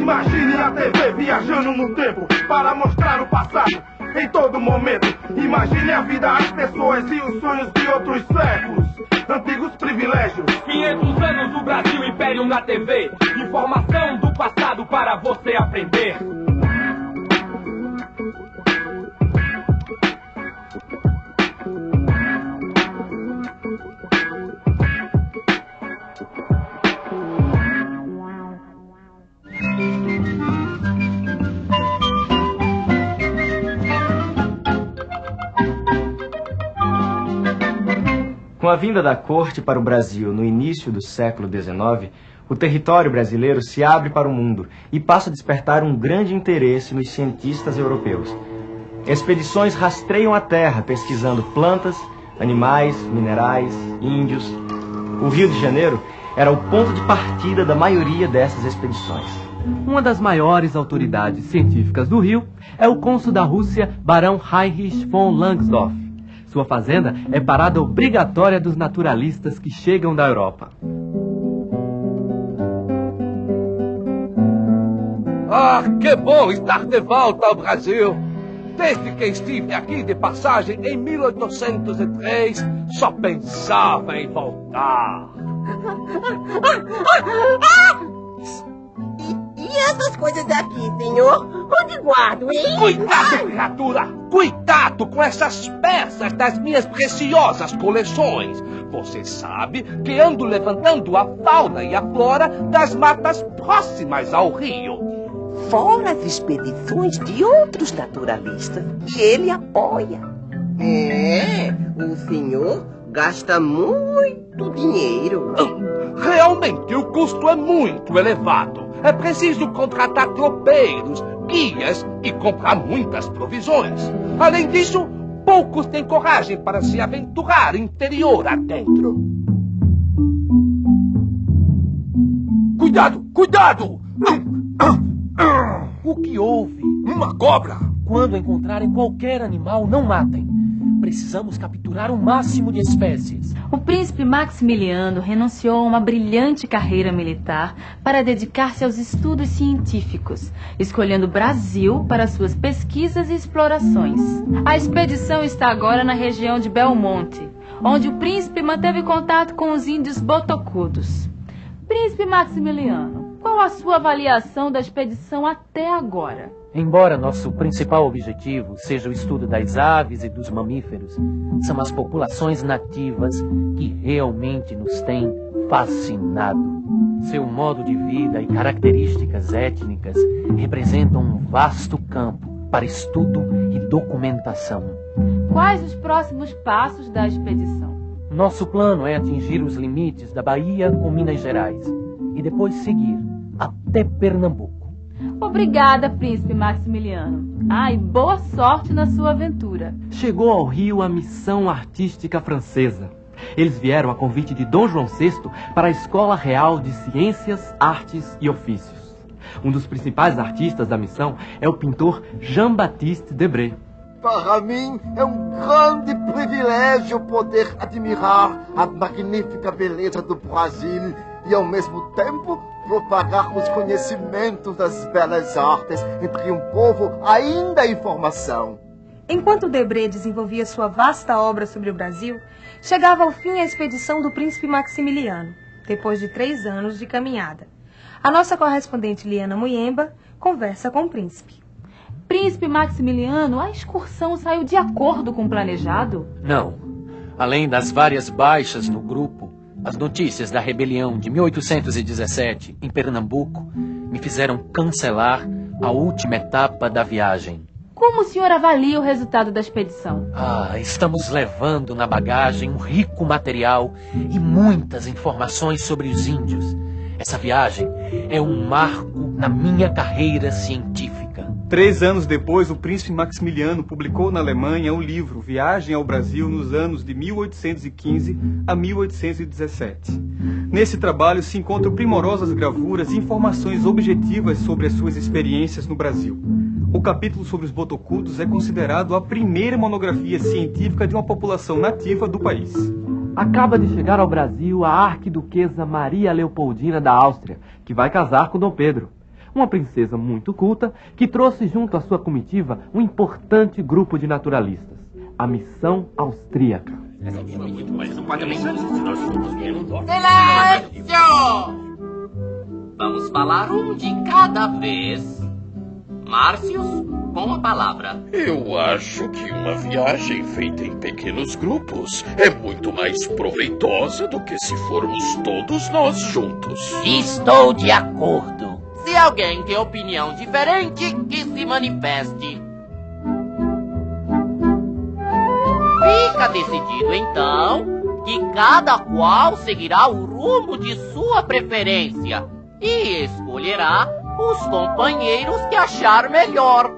Imagine a TV viajando no tempo para mostrar o passado em todo momento. Imagine a vida, as pessoas e os sonhos de outros séculos. Antigos privilégios. 500 anos do Brasil, Império na TV. Informação do passado para você aprender. Com a vinda da corte para o Brasil no início do século XIX, o território brasileiro se abre para o mundo e passa a despertar um grande interesse nos cientistas europeus. Expedições rastreiam a terra pesquisando plantas, animais, minerais, índios. O Rio de Janeiro era o ponto de partida da maioria dessas expedições. Uma das maiores autoridades científicas do Rio é o cônsul da Rússia, Barão Heinrich von Langsdorff. Sua fazenda é parada obrigatória dos naturalistas que chegam da Europa. Ah, que bom estar de volta ao Brasil! Desde que estive aqui de passagem em 1803, só pensava em voltar. E essas coisas aqui, senhor? Onde guardo, hein? Cuidado, criatura! Cuidado com essas peças das minhas preciosas coleções! Você sabe que ando levantando a fauna e a flora das matas próximas ao rio. Fora as expedições de outros naturalistas que ele apoia. O senhor gasta muito dinheiro. Realmente o custo é muito elevado. É preciso contratar tropeiros, guias e comprar muitas provisões. Além disso, poucos têm coragem para se aventurar interior adentro. Cuidado, cuidado! O que houve? Uma cobra! Quando encontrarem qualquer animal, não matem. Precisamos capturar o máximo de espécies. O príncipe Maximiliano renunciou a uma brilhante carreira militar para dedicar-se aos estudos científicos, escolhendo o Brasil para suas pesquisas e explorações. A expedição está agora na região de Belmonte, onde o príncipe manteve contato com os índios botocudos. Príncipe Maximiliano, qual a sua avaliação da expedição até agora? Embora nosso principal objetivo seja o estudo das aves e dos mamíferos, são as populações nativas que realmente nos têm fascinado. Seu modo de vida e características étnicas representam um vasto campo para estudo e documentação. Quais os próximos passos da expedição? Nosso plano é atingir os limites da Bahia com Minas Gerais e depois seguir até Pernambuco. Obrigada, príncipe Maximiliano. E boa sorte na sua aventura. Chegou ao Rio a missão artística francesa. Eles vieram a convite de Dom João VI para a Escola Real de Ciências, Artes e Ofícios. Um dos principais artistas da missão é o pintor Jean-Baptiste Debré. Para mim é um grande privilégio poder admirar a magnífica beleza do Brasil e, ao mesmo tempo, propagar os conhecimentos das belas artes entre um povo ainda em formação. Enquanto Debré desenvolvia sua vasta obra sobre o Brasil, chegava ao fim a expedição do príncipe Maximiliano, depois de 3 anos de caminhada. A nossa correspondente Liana Muyemba conversa com o príncipe. Príncipe Maximiliano, a excursão saiu de acordo com o planejado? Não. Além das várias baixas no grupo, as notícias da rebelião de 1817 em Pernambuco me fizeram cancelar a última etapa da viagem. Como o senhor avalia o resultado da expedição? Estamos levando na bagagem um rico material e muitas informações sobre os índios. Essa viagem é um marco na minha carreira científica. 3 anos depois, o príncipe Maximiliano publicou na Alemanha o livro Viagem ao Brasil nos anos de 1815 a 1817. Nesse trabalho se encontram primorosas gravuras e informações objetivas sobre as suas experiências no Brasil. O capítulo sobre os botocudos é considerado a primeira monografia científica de uma população nativa do país. Acaba de chegar ao Brasil a arquiduquesa Maria Leopoldina da Áustria, que vai casar com Dom Pedro. uma princesa muito culta que trouxe junto à sua comitiva um importante grupo de naturalistas, a Missão Austríaca. Silêncio! Vamos falar um de cada vez. Márcios, com a palavra. Eu acho que uma viagem feita em pequenos grupos é muito mais proveitosa do que se formos todos nós juntos. Estou de acordo. Se alguém tem opinião diferente, que se manifeste. Fica decidido, então, que cada qual seguirá o rumo de sua preferência e escolherá os companheiros que achar melhor.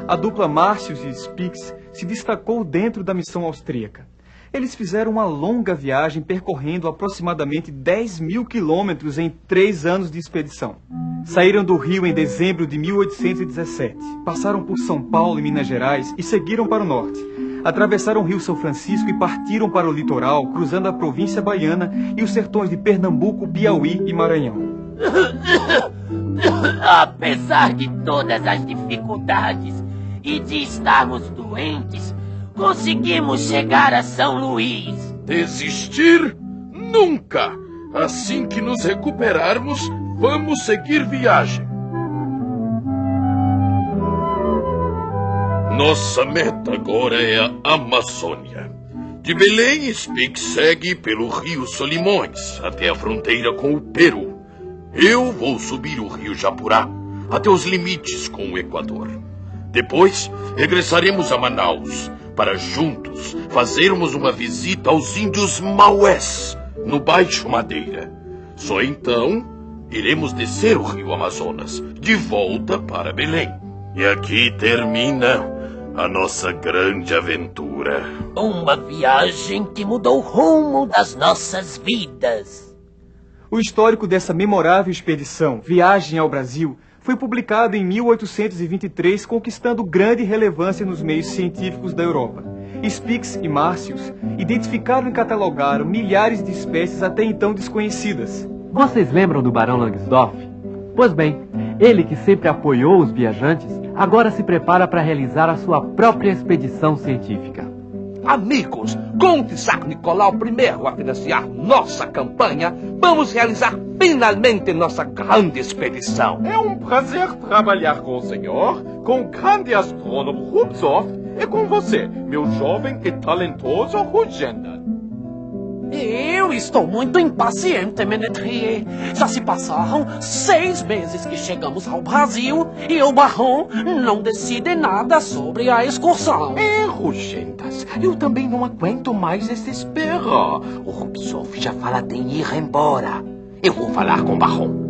A dupla Márcios e Spix se destacou dentro da missão austríaca. Eles fizeram uma longa viagem percorrendo aproximadamente 10.000 quilômetros em 3 anos de expedição. Saíram do Rio em dezembro de 1817, passaram por São Paulo e Minas Gerais e seguiram para o norte. Atravessaram o Rio São Francisco e partiram para o litoral, cruzando a província baiana e os sertões de Pernambuco, Piauí e Maranhão. Apesar de todas as dificuldades e de estarmos doentes, conseguimos chegar a São Luís. Desistir? Nunca! Assim que nos recuperarmos, vamos seguir viagem. Nossa meta agora é a Amazônia. De Belém, Spix segue pelo rio Solimões até a fronteira com o Peru. Eu vou subir o rio Japurá até os limites com o Equador. Depois, regressaremos a Manaus para juntos fazermos uma visita aos índios Maués, no Baixo Madeira. Só então, iremos descer o rio Amazonas, de volta para Belém. E aqui termina a nossa grande aventura. Uma viagem que mudou o rumo das nossas vidas. O histórico dessa memorável expedição, Viagem ao Brasil, foi publicado em 1823, conquistando grande relevância nos meios científicos da Europa. Spix e Márcios identificaram e catalogaram milhares de espécies até então desconhecidas. Vocês lembram do Barão Langsdorff? Pois bem, ele que sempre apoiou os viajantes, agora se prepara para realizar a sua própria expedição científica. Amigos, com o Tsar Nicolau I a financiar nossa campanha, vamos realizar finalmente nossa grande expedição. É um prazer trabalhar com o senhor, com o grande astrônomo Rubtsov e com você, meu jovem e talentoso Rugenda. Eu estou muito impaciente, Ménétrier. Já se passaram 6 meses que chegamos ao Brasil e o Barão não decide nada sobre a excursão. Rugendas, eu também não aguento mais essa espera. O Rubtsov já fala em ir embora. Eu vou falar com o Barão.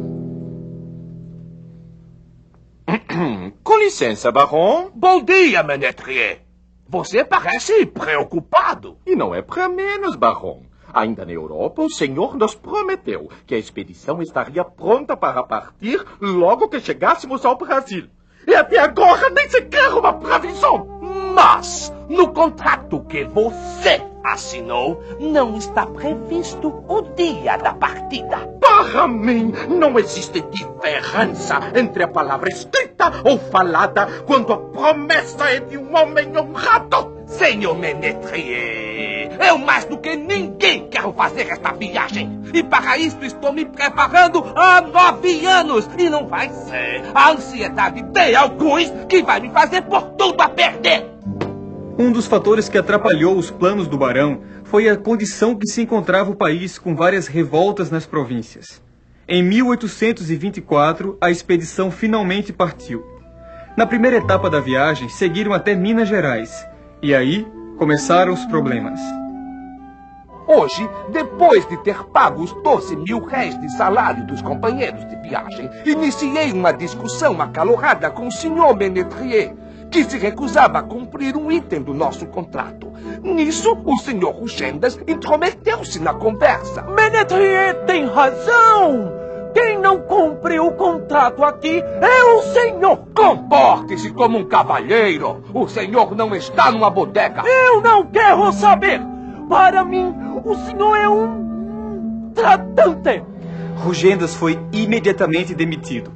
Com licença, Barão. Bom dia, Ménétrier. Você parece preocupado. E não é para menos, Barão. Ainda na Europa, o senhor nos prometeu que a expedição estaria pronta para partir logo que chegássemos ao Brasil. E até agora nem sequer uma previsão. Mas, no contrato que você assinou, não está previsto o dia da partida. Para mim, não existe diferença entre a palavra escrita ou falada quando a promessa é de um homem honrado. Senhor Ménétrier, eu mais do que ninguém quero fazer esta viagem. E para isso estou me preparando há 9 anos. E não vai ser a ansiedade de alguns que vai me fazer por tudo a perder. Um dos fatores que atrapalhou os planos do Barão foi a condição que se encontrava o país com várias revoltas nas províncias. Em 1824, a expedição finalmente partiu. Na primeira etapa da viagem, seguiram até Minas Gerais. E aí, começaram os problemas. Hoje, depois de ter pago os 12.000 réis de salário dos companheiros de viagem, iniciei uma discussão acalorada com o senhor Ménétrier, que se recusava a cumprir um item do nosso contrato. Nisso, o senhor Rugendas intrometeu-se na conversa. Ménétrier tem razão! Quem não cumpre o contrato aqui é o senhor! Comporte-se como um cavalheiro! O senhor não está numa bodega! Eu não quero saber! Para mim, o senhor é um tratante! Rugendas foi imediatamente demitido.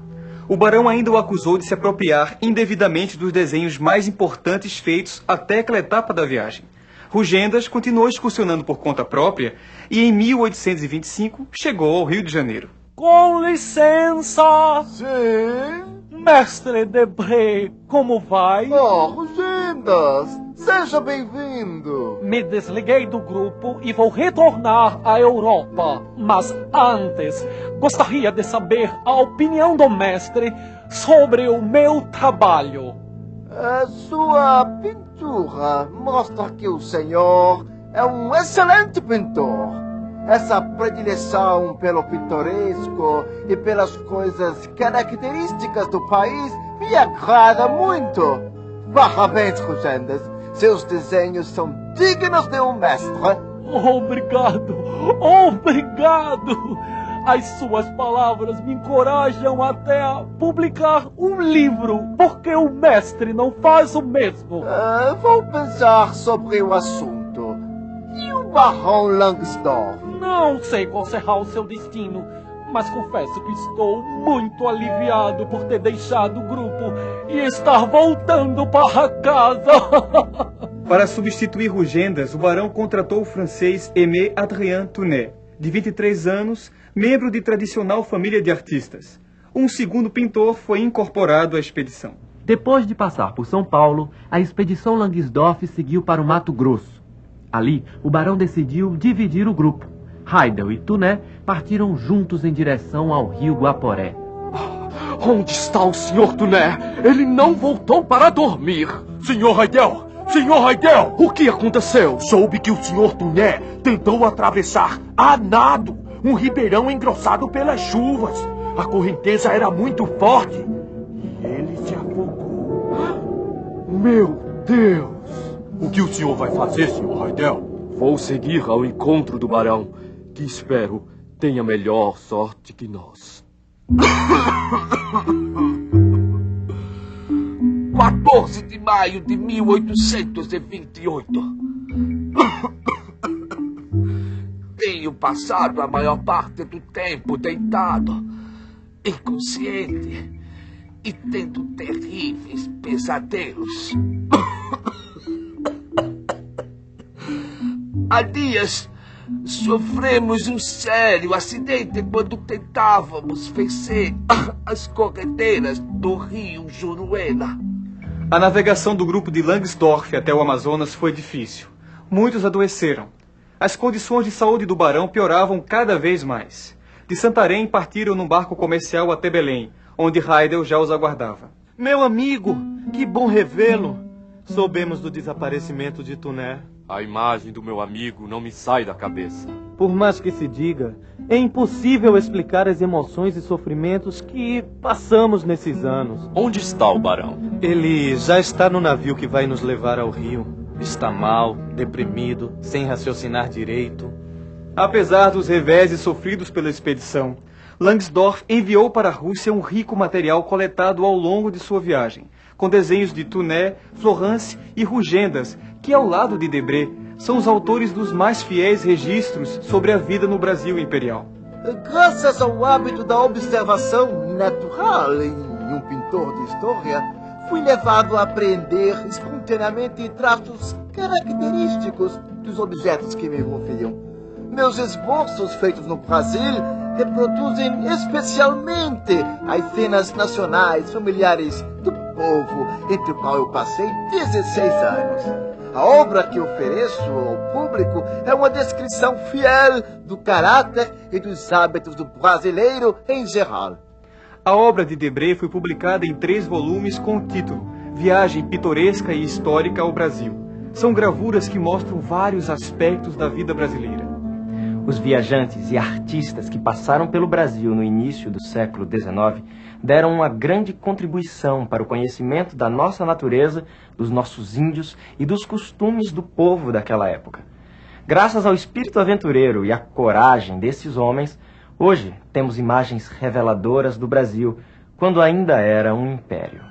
O barão ainda o acusou de se apropriar indevidamente dos desenhos mais importantes feitos até aquela etapa da viagem. Rugendas continuou excursionando por conta própria e em 1825 chegou ao Rio de Janeiro. Com licença! Sim? Mestre Debré, como vai? Oh, Rugendas, seja bem-vindo. Me desliguei do grupo e vou retornar à Europa. Mas antes, gostaria de saber a opinião do mestre sobre o meu trabalho. A sua pintura mostra que o senhor é um excelente pintor. Essa predileção pelo pitoresco e pelas coisas características do país me agrada muito. Parabéns, Rugendas. Seus desenhos são dignos de um mestre. Obrigado, obrigado. As suas palavras me encorajam até a publicar um livro, porque o mestre não faz o mesmo. Vou pensar sobre o assunto. E o Barão Langsdorff? Não sei qual será o seu destino, mas confesso que estou muito aliviado por ter deixado o grupo e estar voltando para casa. Para substituir Rugendas, o barão contratou o francês Aimé Adrien Tounet, de 23 anos, membro de tradicional família de artistas. Um segundo pintor foi incorporado à expedição. Depois de passar por São Paulo, a expedição Langsdorff seguiu para o Mato Grosso. Ali, o barão decidiu dividir o grupo. Heidel e Tounet partiram juntos em direção ao rio Guaporé. Onde está o Sr. Tounet? Ele não voltou para dormir. Sr. Heidel! Sr. Heidel! O que aconteceu? Soube que o Sr. Tounet tentou atravessar a nado um ribeirão engrossado pelas chuvas. A correnteza era muito forte e ele se afogou. Meu Deus! O que o senhor vai fazer, Sr. Heidel? Vou seguir ao encontro do barão, que espero tenha melhor sorte que nós. 14 de maio de 1828. Tenho passado a maior parte do tempo deitado, inconsciente e tendo terríveis pesadelos. Há dias sofremos um sério acidente quando tentávamos vencer as corredeiras do rio Juruena. A navegação do grupo de Langsdorff até o Amazonas foi difícil. Muitos adoeceram. As condições de saúde do barão pioravam cada vez mais. De Santarém partiram num barco comercial até Belém, onde Heidel já os aguardava. Meu amigo, que bom revê-lo. Soubemos do desaparecimento de Tounet. A imagem do meu amigo não me sai da cabeça. Por mais que se diga, é impossível explicar as emoções e sofrimentos que passamos nesses anos. Onde está o barão? Ele já está no navio que vai nos levar ao rio. Está mal, deprimido, sem raciocinar direito. Apesar dos reveses sofridos pela expedição, Langsdorff enviou para a Rússia um rico material coletado ao longo de sua viagem, com desenhos de Tounet, Florence e Rugendas, que ao lado de Debré são os autores dos mais fiéis registros sobre a vida no Brasil imperial. Graças ao hábito da observação natural em um pintor de história, fui levado a apreender espontaneamente traços característicos dos objetos que me envolviam. Meus esboços feitos no Brasil reproduzem especialmente as cenas nacionais, familiares do povo, entre o qual eu passei 16 anos. A obra que ofereço ao público é uma descrição fiel do caráter e dos hábitos do brasileiro em geral. A obra de Debré foi publicada em 3 volumes com o título Viagem Pitoresca e Histórica ao Brasil. São gravuras que mostram vários aspectos da vida brasileira. Os viajantes e artistas que passaram pelo Brasil no início do século XIX deram uma grande contribuição para o conhecimento da nossa natureza, dos nossos índios e dos costumes do povo daquela época. Graças ao espírito aventureiro e à coragem desses homens, hoje temos imagens reveladoras do Brasil, quando ainda era um império.